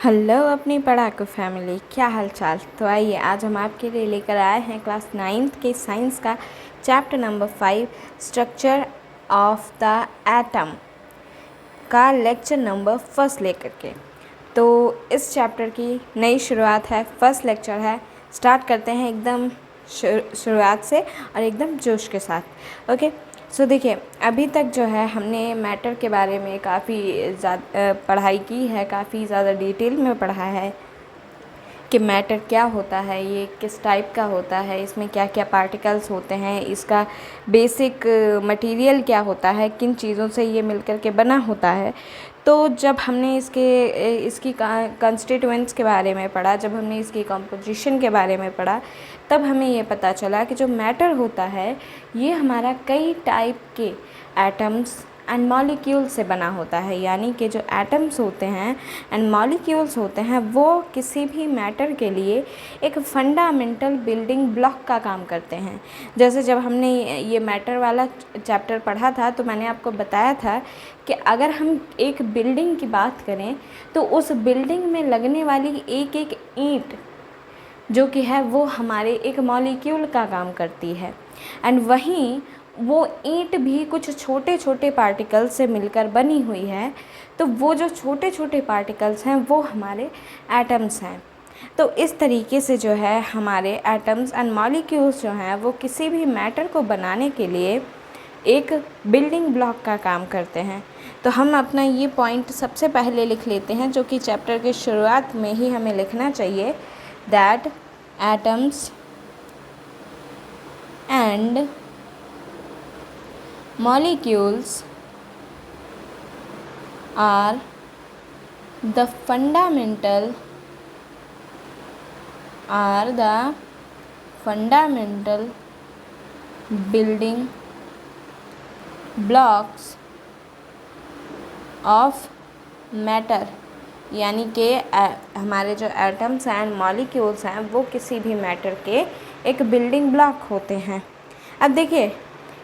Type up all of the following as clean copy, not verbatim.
Hello अपनी पढ़ाकू family, क्या हाल चाल। तो आइए आज हम आपके लिए लेकर आए हैं क्लास 9th के साइंस का chapter number 5 structure of the atom का लेक्चर नंबर 1 लेकर के। तो इस चैप्टर की नई शुरुआत है, फर्स्ट लेक्चर है। स्टार्ट करते हैं एकदम शुरुआत से और एकदम जोश के साथ। ओके, सो देखिए, अभी तक जो है हमने मैटर के बारे में काफ़ी ज़्यादा पढ़ाई की है, काफ़ी ज़्यादा डिटेल में पढ़ा है कि मैटर क्या होता है, ये किस टाइप का होता है, इसमें क्या क्या पार्टिकल्स होते हैं, इसका बेसिक मटेरियल क्या होता है, किन चीज़ों से ये मिलकर के बना होता है। तो जब हमने इसकी कंस्टिट्यूएंट्स के बारे में पढ़ा, जब हमने इसकी कंपोजिशन के बारे में पढ़ा, तब हमें ये पता चला कि जो मैटर होता है ये हमारा कई टाइप के एटम्स एंड मॉलिक्यूल से बना होता है। यानी कि जो एटम्स होते हैं एंड मॉलिक्यूल्स होते हैं वो किसी भी मैटर के लिए एक फंडामेंटल बिल्डिंग ब्लॉक का काम करते हैं। जैसे जब हमने ये मैटर वाला चैप्टर पढ़ा था तो मैंने आपको बताया था कि अगर हम एक बिल्डिंग की बात करें तो उस बिल्डिंग में लगने वाली एक एक ईंट जो कि है वो हमारे एक मॉलिक्यूल का काम करती है। एंड वहीं वो ईंट भी कुछ छोटे छोटे पार्टिकल्स से मिलकर बनी हुई है। तो वो जो छोटे छोटे पार्टिकल्स हैं वो हमारे एटम्स हैं। तो इस तरीके से जो है हमारे एटम्स एंड मॉलिक्यूल्स जो हैं वो किसी भी मैटर को बनाने के लिए एक बिल्डिंग ब्लॉक का काम करते हैं। तो हम अपना ये पॉइंट सबसे पहले लिख लेते हैं, जो कि चैप्टर की शुरुआत में ही हमें लिखना चाहिए, that atoms and molecules are the fundamental building blocks of matter। यानी कि हमारे जो एटम्स एंड मॉलिक्यूल्स हैं वो किसी भी मैटर के एक बिल्डिंग ब्लॉक होते हैं। अब देखिए,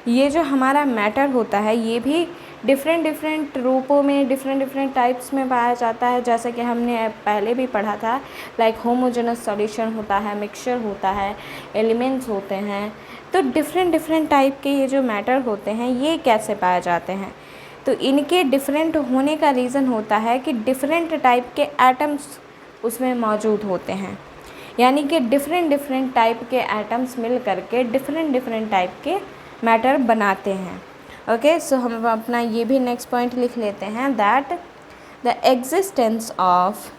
ये जो हमारा मैटर होता है ये भी डिफरेंट रूपों में, डिफरेंट टाइप्स में पाया जाता है। जैसे कि हमने पहले भी पढ़ा था, लाइक होमोजेनस सॉल्यूशन होता है, मिक्सचर होता है, एलिमेंट्स होते हैं। तो डिफरेंट टाइप के ये जो मैटर होते हैं ये कैसे पाए जाते हैं, तो इनके डिफरेंट होने का रीज़न होता है कि डिफरेंट टाइप के एटम्स उसमें मौजूद होते हैं। यानी कि डिफरेंट टाइप के एटम्स मिल करके डिफरेंट टाइप के मैटर बनाते हैं। ओके, सो हम अपना ये भी नेक्स्ट पॉइंट लिख लेते हैं, that the existence of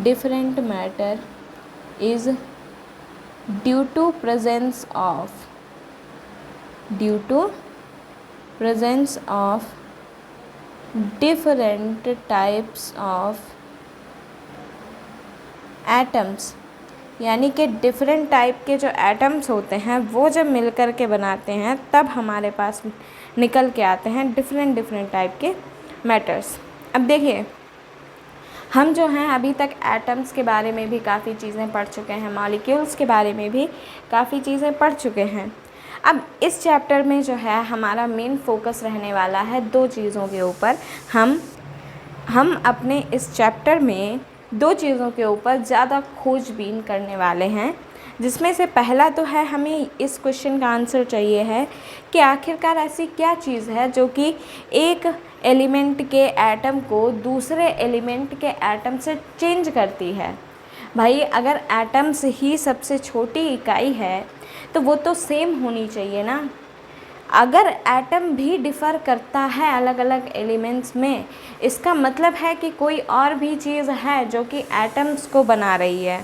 different matter is due to presence of different types of atoms। यानी कि डिफरेंट टाइप के जो एटम्स होते हैं वो जब मिलकर के बनाते हैं तब हमारे पास निकल के आते हैं डिफरेंट टाइप के मैटर्स। अब देखिए, हम जो हैं अभी तक एटम्स के बारे में भी काफ़ी चीज़ें पढ़ चुके हैं, मॉलिक्यूल्स के बारे में भी काफ़ी चीज़ें पढ़ चुके हैं। अब इस चैप्टर में जो है हमारा मेन फोकस रहने वाला है दो चीज़ों के ऊपर। हम अपने इस चैप्टर में दो चीज़ों के ऊपर ज़्यादा खोजबीन करने वाले हैं, जिसमें से पहला तो है, हमें इस क्वेश्चन का आंसर चाहिए है कि आखिरकार ऐसी क्या चीज़ है जो कि एक एलिमेंट के एटम को दूसरे एलिमेंट के एटम से चेंज करती है। भाई, अगर एटम्स ही सबसे छोटी इकाई है तो वो तो सेम होनी चाहिए ना। अगर एटम भी डिफ़र करता है अलग अलग एलिमेंट्स में, इसका मतलब है कि कोई और भी चीज़ है जो कि एटम्स को बना रही है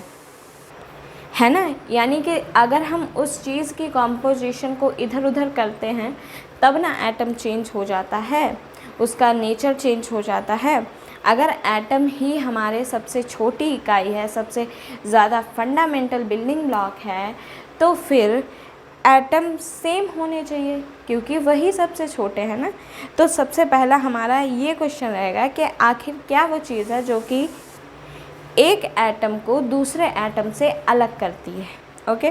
ना। यानी कि अगर हम उस चीज़ की कॉम्पोजिशन को इधर उधर करते हैं तब ना एटम चेंज हो जाता है, उसका नेचर चेंज हो जाता है। अगर एटम ही हमारे सबसे छोटी इकाई है, सबसे ज़्यादा फंडामेंटल बिल्डिंग ब्लॉक है, तो फिर एटम सेम होने चाहिए क्योंकि वही सबसे छोटे हैं ना। तो सबसे पहला हमारा ये क्वेश्चन रहेगा कि आखिर क्या वो चीज़ है जो कि एक एटम को दूसरे एटम से अलग करती है। ओके,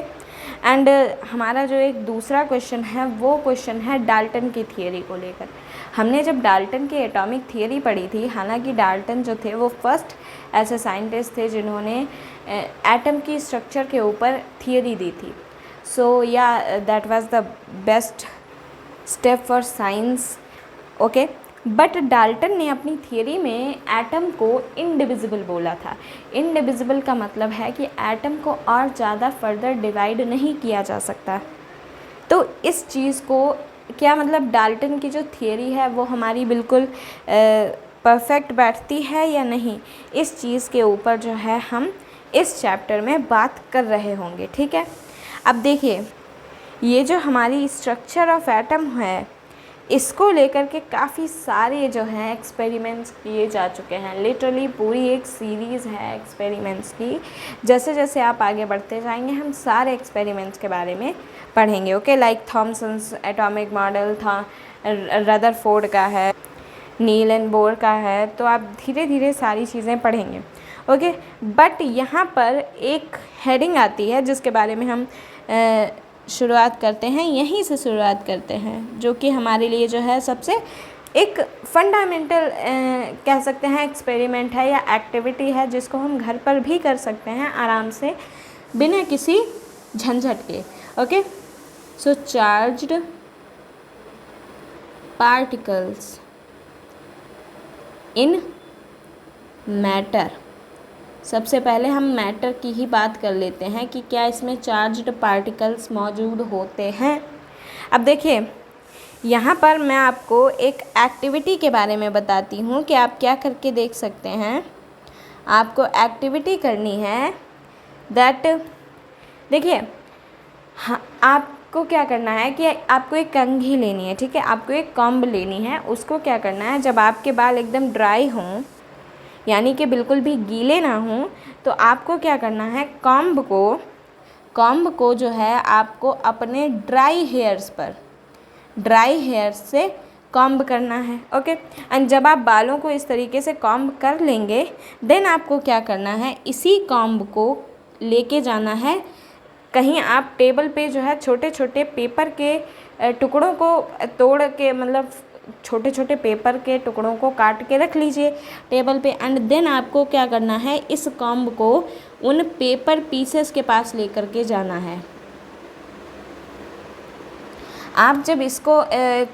एंड हमारा जो एक दूसरा क्वेश्चन है वो क्वेश्चन है डाल्टन की थियरी को लेकर। हमने जब डाल्टन की एटॉमिक थियरी पढ़ी थी, हालांकि डाल्टन जो थे वो फर्स्ट ऐसे साइंटिस्ट थे जिन्होंने एटम की स्ट्रक्चर के ऊपर थियरी दी थी। सो या that was the best step for science. Okay, but Dalton ने अपनी थियरी में एटम को इनडिविजिबल बोला था। इनडिविजिबल का मतलब है कि एटम को और ज़्यादा फर्दर डिवाइड नहीं किया जा सकता। तो इस चीज़ को क्या मतलब डाल्टन की जो थियरी है वो हमारी बिल्कुल परफेक्ट बैठती है या नहीं, इस चीज़ के ऊपर जो है हम इस चैप्टर में बात कर रहे होंगे। ठीक है, अब देखिए ये जो हमारी स्ट्रक्चर ऑफ एटम है इसको लेकर के काफ़ी सारे जो हैं एक्सपेरिमेंट्स किए जा चुके हैं। लिटरली पूरी एक सीरीज़ है एक्सपेरिमेंट्स की। जैसे जैसे आप आगे बढ़ते जाएंगे हम सारे एक्सपेरिमेंट्स के बारे में पढ़ेंगे। Okay, like Thomson's atomic model था, रदरफोर्ड का है, नील एंड बोर का है, तो आप धीरे धीरे सारी चीज़ें पढ़ेंगे। ओके, बट यहाँ पर एक हेडिंग आती है जिसके बारे में हम शुरुआत करते हैं, यहीं से शुरुआत करते हैं, जो कि हमारे लिए जो है सबसे एक फंडामेंटल कह सकते हैं एक्सपेरिमेंट है या एक्टिविटी है, जिसको हम घर पर भी कर सकते हैं आराम से बिना किसी झंझट के। Okay, so charged particles in matter. सबसे पहले हम मैटर की ही बात कर लेते हैं कि क्या इसमें चार्ज्ड पार्टिकल्स मौजूद होते हैं। अब देखिए यहाँ पर मैं आपको एक एक्टिविटी के बारे में बताती हूँ कि आप क्या करके देख सकते हैं। आपको एक्टिविटी करनी है दैट, देखिए हाँ, आपको क्या करना है कि आपको एक कंघी लेनी है। ठीक है, आपको एक कॉम्ब लेनी है। उसको क्या करना है, जब आपके बाल एकदम ड्राई हों यानी कि बिल्कुल भी गीले ना हों, तो आपको क्या करना है, कॉम्ब को जो है आपको अपने ड्राई हेयर्स से कॉम्ब करना है। ओके, एंड जब आप बालों को इस तरीके से कॉम्ब कर लेंगे, देन आपको क्या करना है, इसी कॉम्ब को लेके जाना है कहीं। आप टेबल पे जो है छोटे छोटे पेपर के टुकड़ों को तोड़ के, मतलब छोटे छोटे पेपर के टुकड़ों को काट के रख लीजिए टेबल पे, एंड देन आपको क्या करना है, इस कॉम्ब को उन पेपर पीसेस के पास लेकर के जाना है। आप जब इसको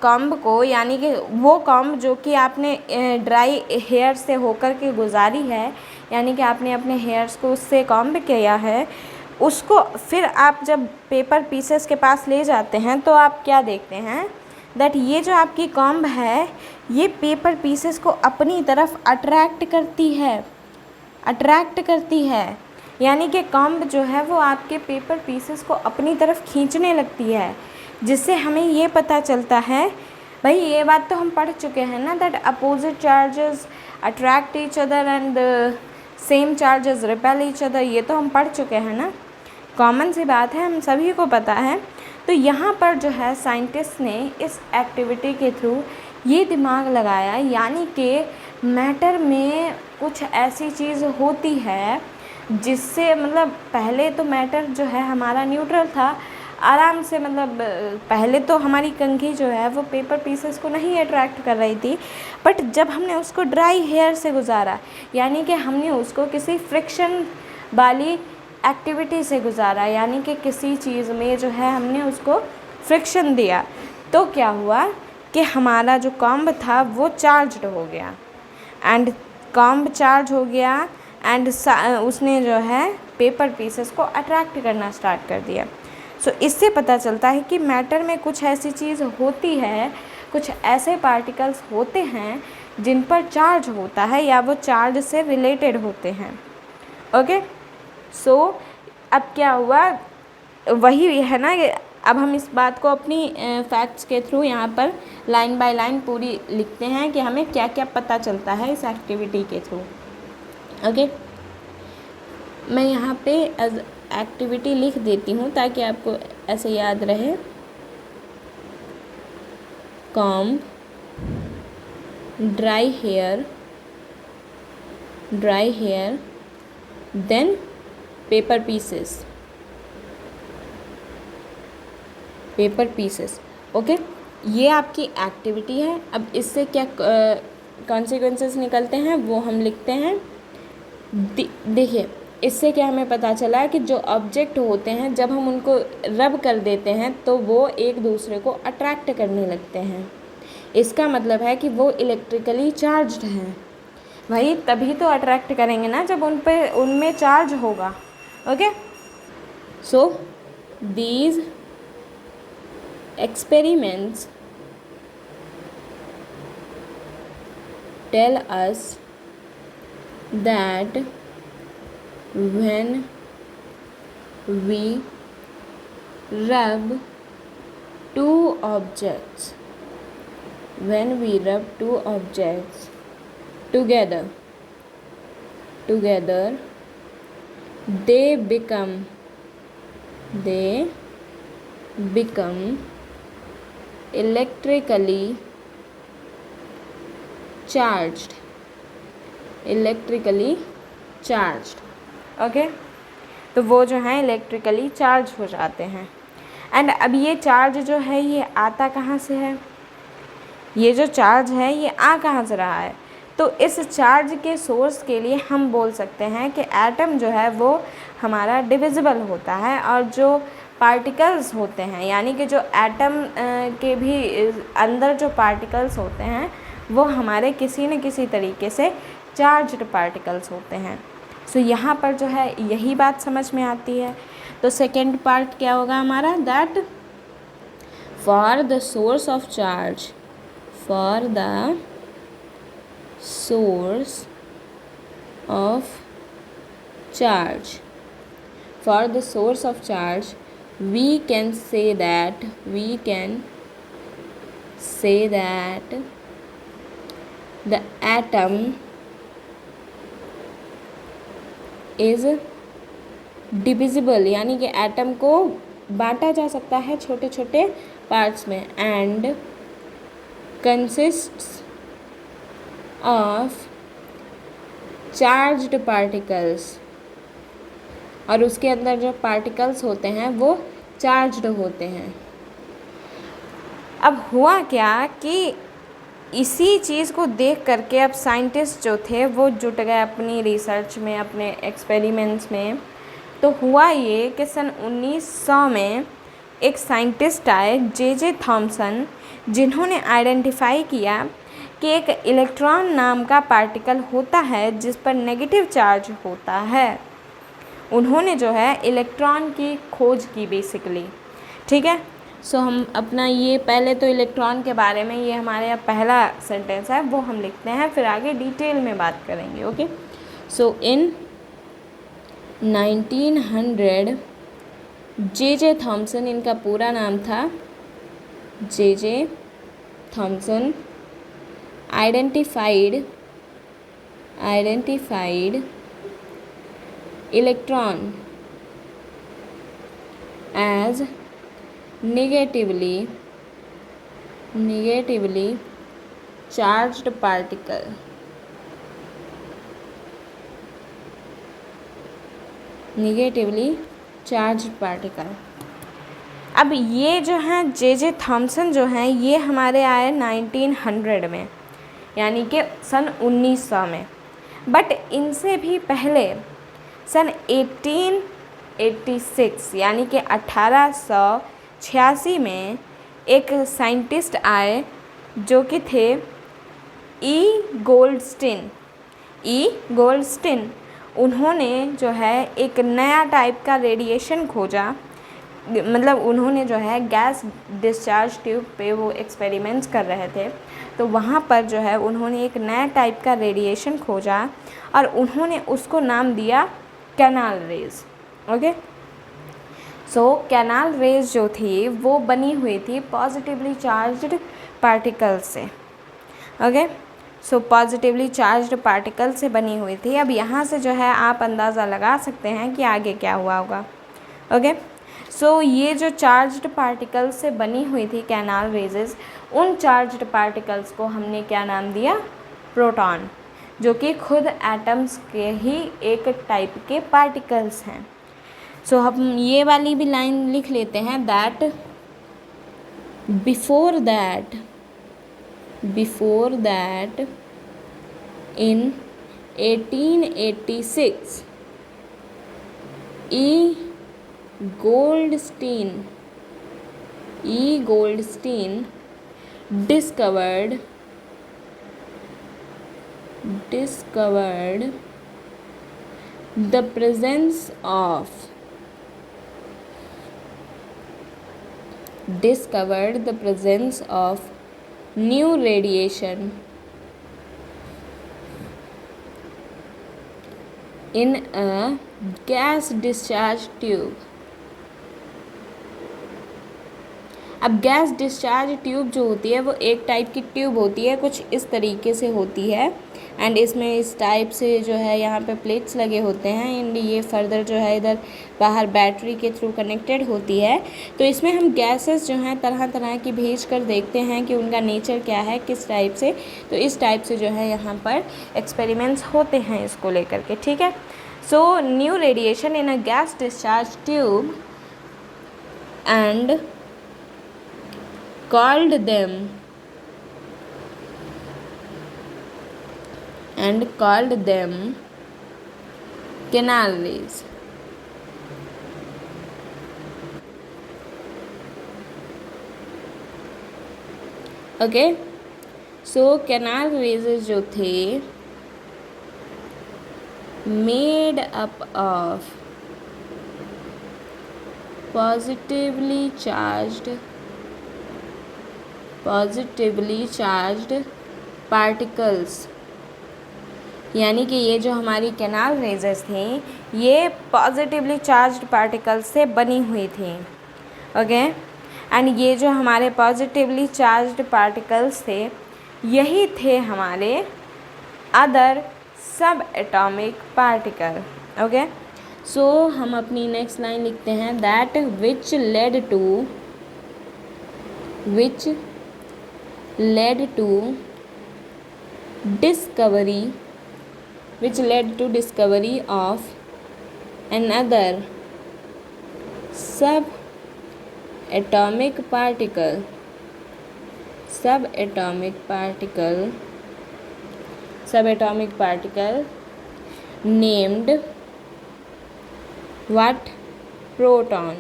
कॉम्ब को, यानी कि वो कॉम्ब जो कि आपने ड्राई हेयर से होकर के गुजारी है, यानी कि आपने अपने हेयर्स को उससे कॉम्ब किया है, उसको फिर आप जब पेपर पीसेस के पास ले जाते हैं तो आप क्या देखते हैं दैट ये जो आपकी कॉम्ब है ये पेपर पीसेस को अपनी तरफ अट्रैक्ट करती है। यानी कि कॉम्ब जो है वो आपके पेपर पीसेस को अपनी तरफ खींचने लगती है, जिससे हमें ये पता चलता है, भाई ये बात तो हम पढ़ चुके हैं ना, that opposite charges attract each other and same charges repel each other. ये तो हम पढ़ चुके हैं ना, कॉमन सी बात है, हम सभी को पता है। तो यहाँ पर जो है साइंटिस्ट ने इस एक्टिविटी के थ्रू ये दिमाग लगाया, यानी कि मैटर में कुछ ऐसी चीज़ होती है जिससे, मतलब पहले तो मैटर जो है हमारा न्यूट्रल था, आराम से, मतलब पहले तो हमारी कंघी जो है वो पेपर पीसेस को नहीं अट्रैक्ट कर रही थी, बट जब हमने उसको ड्राई हेयर से गुजारा, यानी कि हमने उसको किसी फ्रिक्शन वाली एक्टिविटी से गुजारा, यानी कि किसी चीज़ में जो है हमने उसको फ्रिक्शन दिया, तो क्या हुआ कि हमारा जो कॉम्ब था वो चार्ज्ड हो गया, एंड कॉम्ब चार्ज हो गया एंड उसने जो है पेपर पीसेस को अट्रैक्ट करना स्टार्ट कर दिया। सो इससे पता चलता है कि मैटर में कुछ ऐसी चीज़ होती है, कुछ ऐसे पार्टिकल्स होते हैं जिन पर चार्ज होता है या वो चार्ज से रिलेटेड होते हैं। ओके, सो अब क्या हुआ, वही है ना कि अब हम इस बात को अपनी फैक्ट्स के थ्रू यहाँ पर लाइन बाय लाइन पूरी लिखते हैं कि हमें क्या क्या पता चलता है इस एक्टिविटी के थ्रू। ओके, मैं यहाँ पे एज एक्टिविटी लिख देती हूँ ताकि आपको ऐसे याद रहे। Comb dry hair then paper pieces, paper pieces. Okay, ये आपकी एक्टिविटी है। अब इससे क्या कॉन्सिक्वेंसेस निकलते हैं वो हम लिखते हैं। देखिए, इससे क्या हमें पता चला है कि जो ऑब्जेक्ट होते हैं जब हम उनको रब कर देते हैं तो वो एक दूसरे को अट्रैक्ट करने लगते हैं। इसका मतलब है कि वो इलेक्ट्रिकली चार्ज्ड हैं। वही तभी तो अट्रैक्ट करेंगे ना जब उनमें चार्ज होगा। Okay, so these experiments tell us that when we rub two objects together they become electrically charged। Okay, तो वो जो है इलेक्ट्रिकली चार्ज हो जाते हैं। एंड अब ये चार्ज जो है ये आता कहाँ से है? ये जो चार्ज है ये आ कहाँ से रहा है? तो इस चार्ज के सोर्स के लिए हम बोल सकते हैं कि एटम जो है वो हमारा डिविजिबल होता है, और जो पार्टिकल्स होते हैं यानी कि जो एटम के भी अंदर जो पार्टिकल्स होते हैं वो हमारे किसी न किसी तरीके से चार्ज्ड पार्टिकल्स होते हैं। सो यहाँ पर जो है यही बात समझ में आती है। तो सेकेंड पार्ट क्या होगा हमारा? That for the source of charge, we can say that the atom is divisible, यानी कि एटम को बांटा जा सकता है छोटे छोटे पार्ट्स में, and consists of charged particles, और उसके अंदर जो पार्टिकल्स होते हैं वो चार्ज्ड होते हैं। अब हुआ क्या कि इसी चीज़ को देख करके अब साइंटिस्ट जो थे वो जुट गए अपनी रिसर्च में, अपने एक्सपेरिमेंट्स में। तो हुआ ये कि सन 1900 में एक साइंटिस्ट आए, जे थॉमसन, जिन्होंने आइडेंटिफाई किया कि एक इलेक्ट्रॉन नाम का पार्टिकल होता है जिस पर नेगेटिव चार्ज होता है। उन्होंने जो है इलेक्ट्रॉन की खोज की बेसिकली। ठीक है, सो हम अपना ये पहले तो इलेक्ट्रॉन के बारे में, ये हमारे यहाँ पहला सेंटेंस है वो हम लिखते हैं, फिर आगे डिटेल में बात करेंगे। ओके, सो इन 1900 जे थॉमसन, इनका पूरा नाम था J Thomson, identified electron as negatively charged particle। अब ये जो हैं जे थॉमसन जो हैं ये हमारे आए 1900 में, यानी कि सन 1900 में। बट इनसे भी पहले सन 1886 यानी कि 1886 में एक साइंटिस्ट आए जो कि थे ई गोल्डस्टीन। उन्होंने जो है एक नया टाइप का रेडिएशन खोजा, मतलब उन्होंने जो है गैस डिस्चार्ज ट्यूब पे वो एक्सपेरिमेंट्स कर रहे थे। तो वहाँ पर जो है उन्होंने एक नया टाइप का रेडिएशन खोजा और उन्होंने उसको नाम दिया कैनाल रेज। ओके, सो कैनाल रेज जो थी वो बनी हुई थी पॉजिटिवली चार्ज्ड पार्टिकल से। ओके, सो पॉजिटिवली चार्ज्ड पार्टिकल से बनी हुई थी। अब यहाँ से जो है आप अंदाज़ा लगा सकते हैं कि आगे क्या हुआ होगा। ओके, सो ये जो चार्ज्ड पार्टिकल्स से बनी हुई थी कैनाल रेजेस, उन चार्ज्ड पार्टिकल्स को हमने क्या नाम दिया? प्रोटॉन। जो कि खुद एटम्स के ही एक टाइप के पार्टिकल्स हैं। सो हम ये वाली भी लाइन लिख लेते हैं, that before that in 1886 E. Goldstein discovered the presence of new radiation in a gas discharge tube। अब गैस डिस्चार्ज ट्यूब जो होती है वो एक टाइप की ट्यूब होती है, कुछ इस तरीके से होती है, एंड इसमें इस टाइप से जो है यहाँ पे प्लेट्स लगे होते हैं, एंड ये फर्दर जो है इधर बाहर बैटरी के थ्रू कनेक्टेड होती है। तो इसमें हम गैसेस जो हैं तरह तरह की भेज कर देखते हैं कि उनका नेचर क्या है, किस टाइप से। तो इस टाइप से जो है यहाँ पर एक्सपेरिमेंट्स होते हैं इसको लेकर के, ठीक है। So new radiation in a gas discharge tube and called them canal rays। Okay, so canal raises जो थे made up of positively charged particles, यानी कि ये जो हमारी कैनाल रेजेस थी ये पॉजिटिवली चार्ज्ड पार्टिकल्स से बनी हुई थी। ओके, एंड ये जो हमारे पॉजिटिवली चार्ज्ड पार्टिकल्स थे यही थे हमारे अदर सब एटॉमिक पार्टिकल। ओके, सो हम अपनी नेक्स्ट लाइन लिखते हैं, that which led to discovery of another subatomic particle named what? Proton.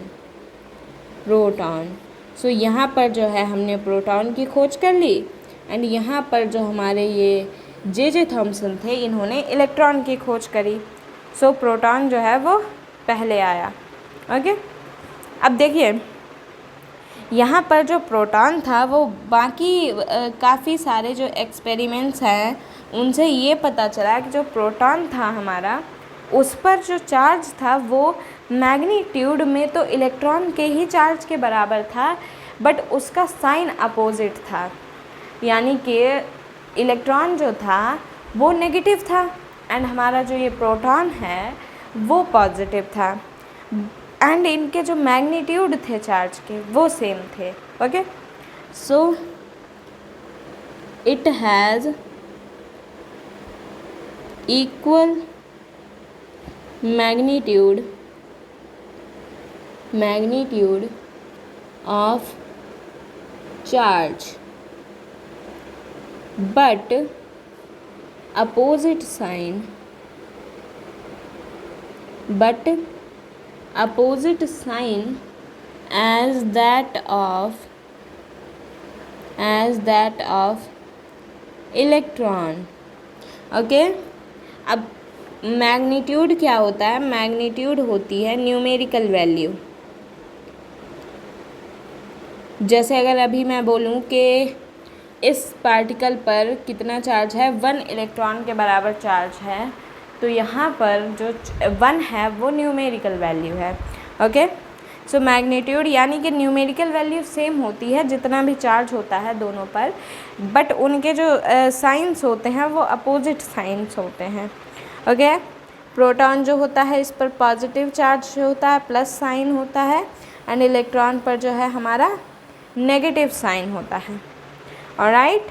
So यहाँ पर जो है हमने प्रोटॉन की खोज कर ली, एंड यहाँ पर जो हमारे ये जे थॉमसन थे इन्होंने इलेक्ट्रॉन की खोज करी। सो प्रोटॉन जो है वो पहले आया। ओके, अब देखिए यहाँ पर जो प्रोटॉन था वो बाकी काफ़ी सारे जो एक्सपेरिमेंट्स हैं उनसे ये पता चला कि जो प्रोटॉन था हमारा उस पर जो चार्ज था वो मैग्नीट्यूड में तो इलेक्ट्रॉन के ही चार्ज के बराबर था, बट उसका साइन अपोजिट था, यानी कि इलेक्ट्रॉन जो था वो नेगेटिव था एंड हमारा जो ये प्रोटॉन है वो पॉजिटिव था, एंड इनके जो मैग्नीट्यूड थे चार्ज के वो सेम थे। Okay, so it has equal magnitude of charge but opposite sign as that of electron। Okay, अब मैग्नीट्यूड क्या होता है? मैग्नीट्यूड होती है न्यूमेरिकल वैल्यू। जैसे अगर अभी मैं बोलूँ कि इस पार्टिकल पर कितना चार्ज है, 1 इलेक्ट्रॉन के बराबर चार्ज है, तो यहाँ पर जो 1 है वो न्यूमेरिकल वैल्यू है। ओके, सो मैग्नीट्यूड यानी कि न्यूमेरिकल वैल्यू सेम होती है जितना भी चार्ज होता है दोनों पर, बट उनके जो साइंस होते हैं वो अपोजिट साइंस होते हैं। ओके, प्रोटॉन जो होता है इस पर पॉजिटिव चार्ज होता है, प्लस साइन होता है, एंड इलेक्ट्रॉन पर जो है हमारा नेगेटिव साइन होता है। ऑलराइट,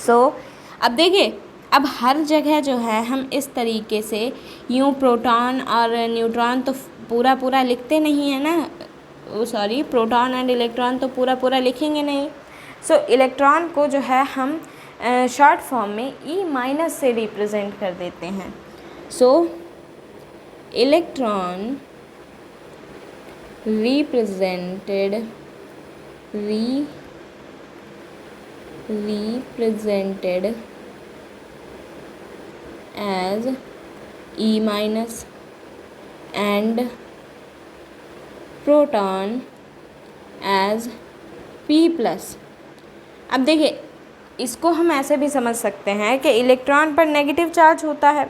सो अब देखिए अब हर जगह जो है हम इस तरीके से यूँ प्रोटॉन और न्यूट्रॉन तो पूरा पूरा लिखते नहीं है ना, सॉरी प्रोटॉन एंड इलेक्ट्रॉन तो पूरा पूरा लिखेंगे नहीं। सो इलेक्ट्रॉन को जो है हम शॉर्ट फॉर्म में ई माइनस से रिप्रेजेंट कर देते हैं। सो electron represented as E minus and proton as P plus. अब देखिए इसको हम ऐसे भी समझ सकते हैं कि इलेक्ट्रॉन पर नेगेटिव चार्ज होता है।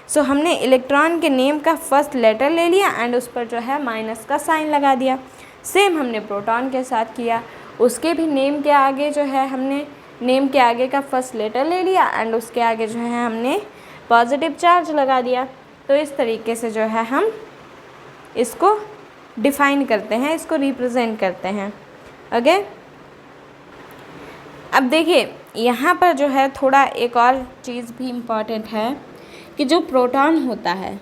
सो हमने इलेक्ट्रॉन के नेम का फर्स्ट लेटर ले लिया एंड उस पर जो है माइनस का साइन लगा दिया। सेम हमने प्रोटॉन के साथ किया, उसके भी नेम के आगे जो है हमने नेम के आगे का फर्स्ट लेटर ले लिया एंड उसके आगे जो है हमने पॉजिटिव चार्ज लगा दिया। तो इस तरीके से जो है हम इसको डिफ़ाइन करते हैं, इसको रिप्रेजेंट करते हैं। ओके, अब देखिए यहाँ पर जो है थोड़ा एक और चीज़ भी इम्पॉर्टेंट है कि जो प्रोटॉन होता है,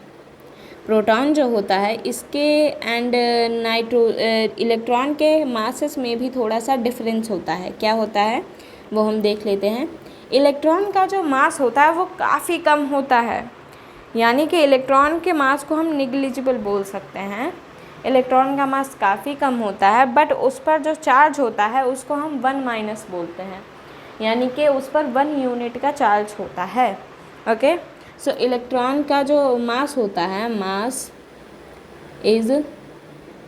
प्रोटॉन जो होता है इसके एंड इलेक्ट्रॉन के मासेस में भी थोड़ा सा डिफरेंस होता है। क्या होता है वो हम देख लेते हैं। इलेक्ट्रॉन का जो मास होता है वो काफ़ी कम होता है, यानी कि इलेक्ट्रॉन के मास को हम निग्लिजिबल बोल सकते हैं। इलेक्ट्रॉन का मास काफ़ी कम होता है, बट उस पर जो चार्ज होता है उसको हम 1 माइनस बोलते हैं, यानी कि उस पर 1 यूनिट का चार्ज होता है। ओके, सो इलेक्ट्रॉन का जो मास होता है, mass is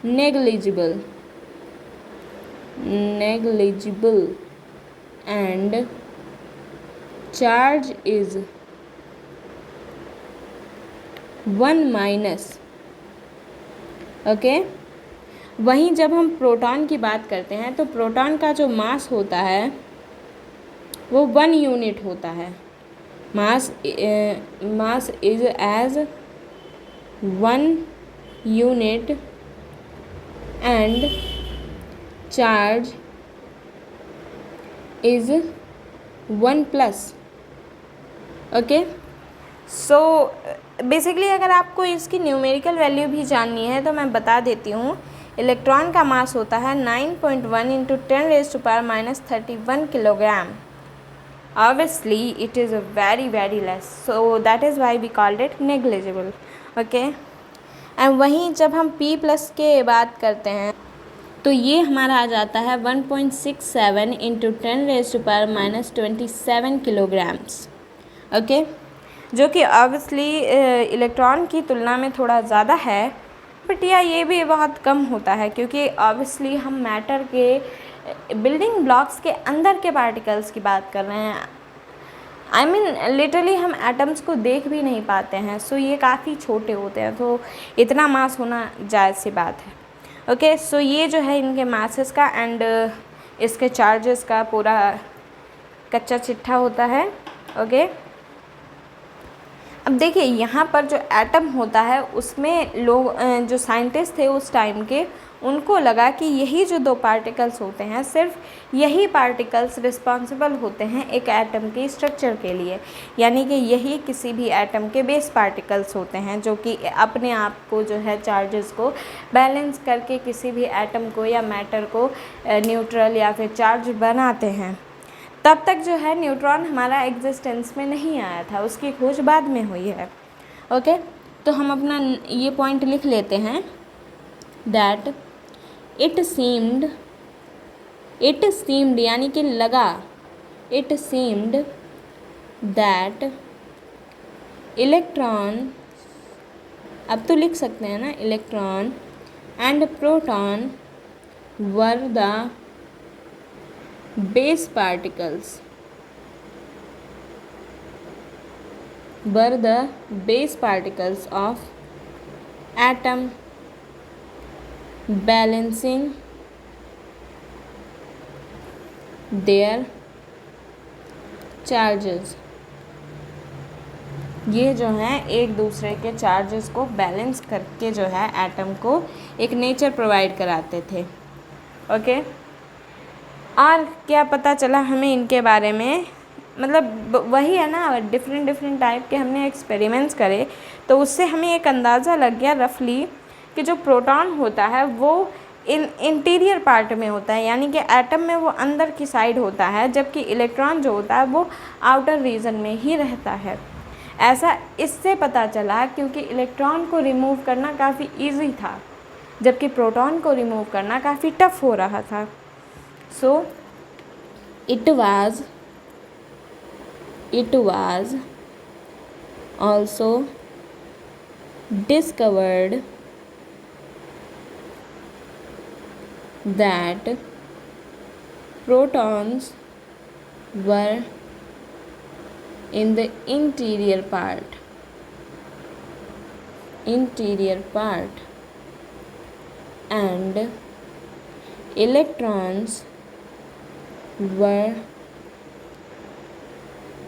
negligible and charge is 1 minus. Okay, वहीं जब हम प्रोटॉन की बात करते हैं तो प्रोटॉन का जो मास होता है वो 1 यूनिट होता है। Mass is as 1 unit and charge is 1 plus. Okay, so basically अगर आपको इसकी न्यूमेरिकल वैल्यू भी जाननी है तो मैं बता देती हूँ। इलेक्ट्रॉन का मास होता है 9.1 into 10⁻⁻31 kilogram. Obviously it is very less, so that is why we called it negligible. Okay, and वहीं जब हम P प्लस के बात करते हैं तो ये हमारा आ जाता है 1.67 इंटू 10⁻⁻27 किलोग्राम्स। ओके, जो कि ऑब्वियसली इलेक्ट्रॉन की तुलना में थोड़ा ज़्यादा है, बट या ये भी बहुत कम होता है क्योंकि ऑब्वियसली हम मैटर के बिल्डिंग ब्लॉक्स के अंदर के पार्टिकल्स की बात कर रहे हैं। आई मीन लिटरली हम एटम्स को देख भी नहीं पाते हैं, सो ये काफ़ी छोटे होते हैं, तो इतना मास होना जायज़ सी बात है। ओके, सो ये जो है इनके मासेस का एंड इसके चार्जेस का पूरा कच्चा चिट्ठा होता है। ओके, अब देखिए यहाँ पर जो एटम होता है उसमें लोग जो साइंटिस्ट थे उस टाइम के, उनको लगा कि यही जो 2 पार्टिकल्स होते हैं, सिर्फ यही पार्टिकल्स रिस्पॉन्सिबल होते हैं एक एटम के स्ट्रक्चर के लिए, यानी कि यही किसी भी एटम के बेस पार्टिकल्स होते हैं जो कि अपने आप को जो है चार्जेस को बैलेंस करके किसी भी एटम को या मैटर को न्यूट्रल या फिर चार्ज बनाते हैं। तब तक जो है न्यूट्रॉन हमारा एग्जिस्टेंस में नहीं आया था, उसकी खोज बाद में हुई है। ओके, तो हम अपना ये पॉइंट लिख लेते हैं दैट इट सीम्ड यानी कि लगा, इट सीम्ड दैट इलेक्ट्रॉन, अब तो लिख सकते हैं ना, electron and proton were the base particles of atom balancing their charges। ये जो हैं एक दूसरे के चार्जेस को बैलेंस करके जो है एटम को एक नेचर प्रोवाइड कराते थे। ओके, और क्या पता चला हमें इनके बारे में मतलब वही है ना, डिफरेंट टाइप के हमने एक्सपेरिमेंट्स करे तो उससे हमें एक अंदाज़ा लग गया रफली कि जो प्रोटॉन होता है वो इंटीरियर पार्ट में होता है, यानी कि एटम में वो अंदर की साइड होता है, जबकि इलेक्ट्रॉन जो होता है वो आउटर रीजन में ही रहता है। ऐसा इससे पता चला क्योंकि इलेक्ट्रॉन को रिमूव करना काफ़ी ईजी था, जबकि प्रोटॉन को रिमूव करना काफ़ी टफ हो रहा था। So it was also discovered that protons were in the interior part and electrons were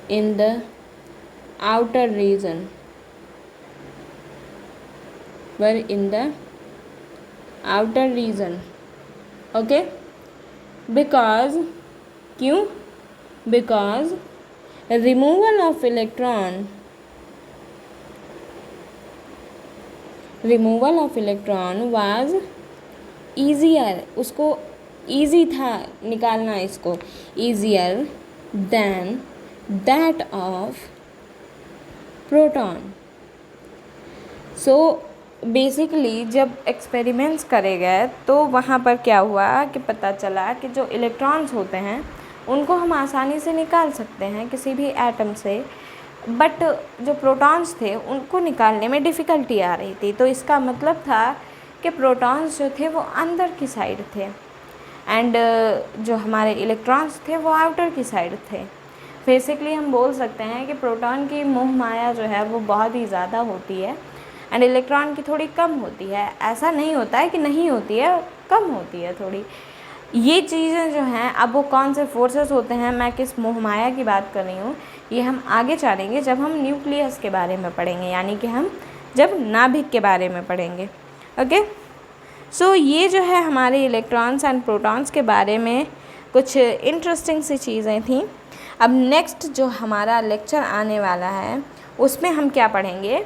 in the outer region okay, because removal of electron was easier, उसको easy था निकालना इसको, easier than that of proton। So basically जब experiments करे गए तो वहाँ पर क्या हुआ कि पता चला कि जो इलेक्ट्रॉन्स होते हैं उनको हम आसानी से निकाल सकते हैं किसी भी एटम से, बट जो प्रोटॉन्स थे उनको निकालने में डिफ़िकल्टी आ रही थी। तो इसका मतलब था कि प्रोटॉन्स जो थे वो अंदर की साइड थे एंड जो हमारे इलेक्ट्रॉन्स थे वो आउटर की साइड थे। बेसिकली हम बोल सकते हैं कि प्रोटॉन की मोह माया जो है वो बहुत ही ज़्यादा होती है एंड इलेक्ट्रॉन की थोड़ी कम होती है। ऐसा नहीं होता है कि नहीं होती है, कम होती है थोड़ी। ये चीज़ें जो हैं, अब वो कौन से फोर्सेस होते हैं, मैं किस मोह माया की बात कर रही हूँ, ये हम आगे जानेंगे जब हम न्यूक्लियस के बारे में पढ़ेंगे, यानी कि हम जब नाभिक के बारे में पढ़ेंगे। ओके, सो ये जो है हमारे इलेक्ट्रॉन्स एंड प्रोटॉन्स के बारे में कुछ इंटरेस्टिंग सी चीज़ें थी। अब नेक्स्ट जो हमारा लेक्चर आने वाला है उसमें हम क्या पढ़ेंगे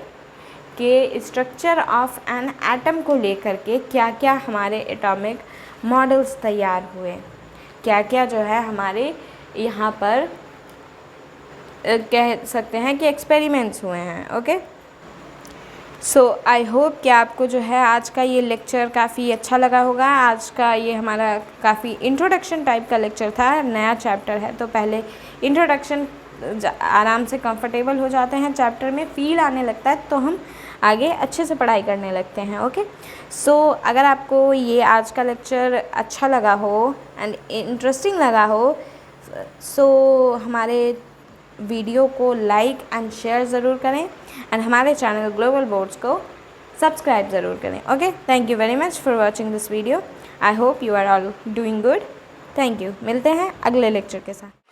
कि स्ट्रक्चर ऑफ एन एटम को लेकर के क्या क्या हमारे एटॉमिक मॉडल्स तैयार हुए, क्या क्या जो है हमारे यहाँ पर कह सकते हैं कि एक्सपेरिमेंट्स हुए हैं। ओके, सो आई होप कि आपको जो है आज का ये लेक्चर काफ़ी अच्छा लगा होगा। आज का ये हमारा काफ़ी इंट्रोडक्शन टाइप का लेक्चर था, नया चैप्टर है तो पहले इंट्रोडक्शन आराम से कंफर्टेबल हो जाते हैं, चैप्टर में फील आने लगता है तो हम आगे अच्छे से पढ़ाई करने लगते हैं। ओके, सो अगर आपको ये आज का लेक्चर अच्छा लगा हो एंड इंटरेस्टिंग लगा हो सो हमारे वीडियो को लाइक एंड शेयर ज़रूर करें एंड हमारे चैनल ग्लोबल बोर्ड्स को सब्सक्राइब ज़रूर करें। Okay, thank you very much for watching this video. I hope you are all doing good. Thank you. मिलते हैं अगले लेक्चर के साथ।